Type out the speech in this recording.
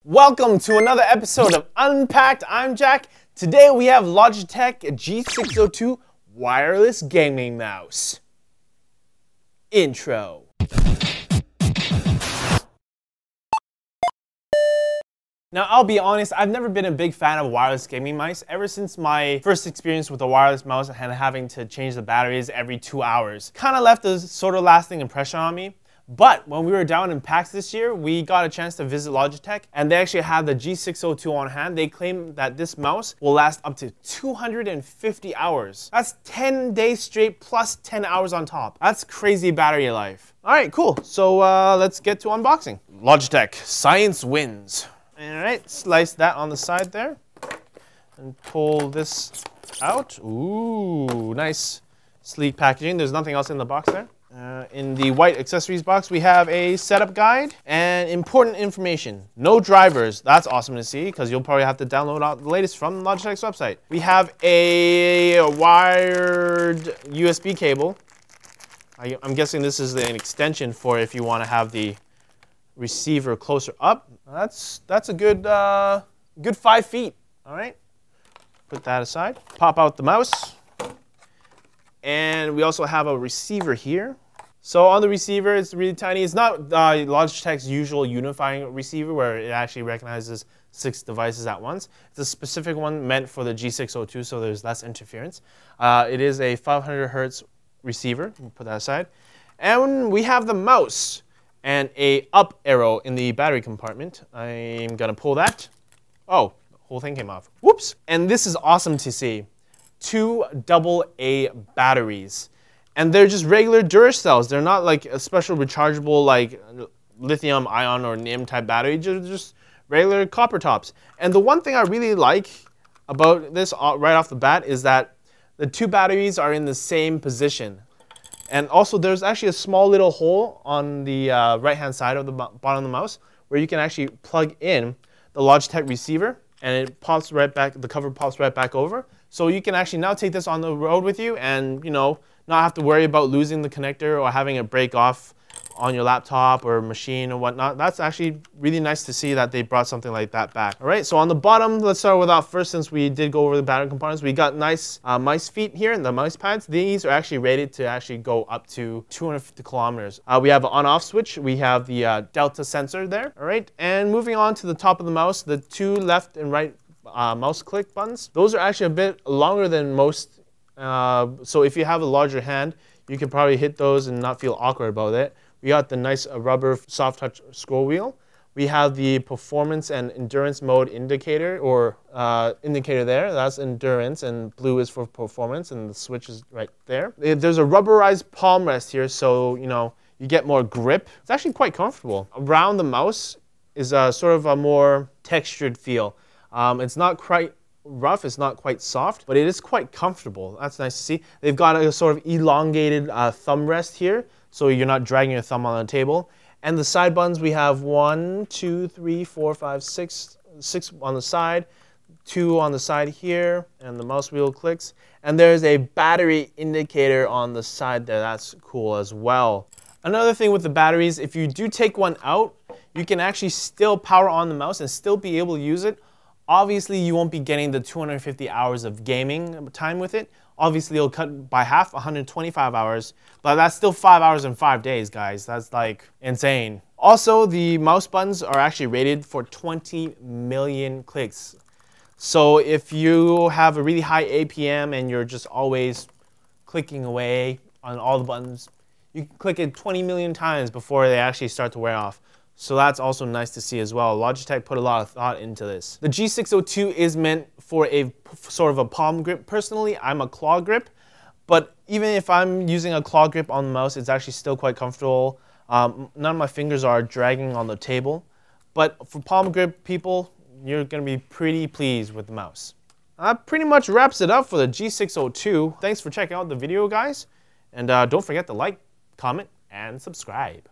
Welcome to another episode of Unpacked. I'm Jack. Today we have Logitech G602 wireless gaming mouse. Intro. Now, I'll be honest, I've never been a big fan of wireless gaming mice ever since my first experience with a wireless mouse and having to change the batteries every 2 hours. Kind of left a sort of lasting impression on me. But when we were down in PAX this year, we got a chance to visit Logitech, and they actually had the G602 on hand. They claim that this mouse will last up to 250 hours. That's 10 days straight plus 10 hours on top. That's crazy battery life. All right, cool. So let's get to unboxing. Logitech, science wins. All right, slice that on the side there and pull this out. Ooh, nice sleek packaging. There's nothing else in the box there. In the white accessories box, we have a setup guide and important information. No drivers. That's awesome to see because you'll probably have to download out the latest from Logitech's website. We have a wired USB cable. I'm guessing this is an extension for if you want to have the receiver closer up. That's a good 5 feet. All right. Put that aside. Pop out the mouse. And we also have a receiver here. So on the receiver, it's really tiny. It's not Logitech's usual unifying receiver where it actually recognizes 6 devices at once. It's a specific one meant for the G602, so there's less interference. It is a 500 hertz receiver. We'll put that aside. And we have the mouse and a up arrow in the battery compartment. I'm gonna pull that. Oh, the whole thing came off. Whoops. And this is awesome to see. 2 AA batteries. And they're just regular Duracells. They're not like a special rechargeable like lithium ion or NIM type battery. Just regular copper tops. And the one thing I really like about this right off the bat is that the 2 batteries are in the same position. And also there's actually a small little hole on the right hand side of the bottom of the mouse where you can actually plug in the Logitech receiver and it pops right back, the cover pops right back over. So you can actually now take this on the road with you and, you know, not have to worry about losing the connector or having it break off on your laptop or machine or whatnot. That's actually really nice to see that they brought something like that back. All right, so on the bottom, let's start with that first since we did go over the battery components. We got nice mice feet here and the mouse pads. These are actually rated to actually go up to 250 kilometers. We have an on-off switch. We have the Delta sensor there. All right, and moving on to the top of the mouse, the 2 left and right mouse click buttons. Those are actually a bit longer than most. So if you have a larger hand, you can probably hit those and not feel awkward about it. We got the nice rubber soft touch scroll wheel. We have the performance and endurance mode indicator or indicator there. That's endurance and blue is for performance and the switch is right there. There's a rubberized palm rest here so you know you get more grip. It's actually quite comfortable. Around the mouse is a sort of a more textured feel. It's not quite rough, it's not quite soft, but it is quite comfortable. That's nice to see. They've got a sort of elongated thumb rest here, so you're not dragging your thumb on the table. And the side buttons, we have 1, 2, 3, 4, 5, 6 on the side, 2 on the side here, and the mouse wheel clicks. And there's a battery indicator on the side there. That's cool as well. Another thing with the batteries, if you do take one out, you can actually still power on the mouse and still be able to use it. Obviously, you won't be getting the 250 hours of gaming time with it. Obviously, it'll cut by half, 125 hours, but that's still 5 hours in 5 days, guys. That's like insane. Also, the mouse buttons are actually rated for 20 million clicks. So if you have a really high APM and you're just always clicking away on all the buttons, you can click it 20 million times before they actually start to wear off. So that's also nice to see as well. Logitech put a lot of thought into this. The G602 is meant for a sort of a palm grip. Personally, I'm a claw grip, but even if I'm using a claw grip on the mouse, it's actually still quite comfortable. None of my fingers are dragging on the table, but for palm grip people, you're gonna be pretty pleased with the mouse. That pretty much wraps it up for the G602. Thanks for checking out the video, guys. And don't forget to like, comment, and subscribe.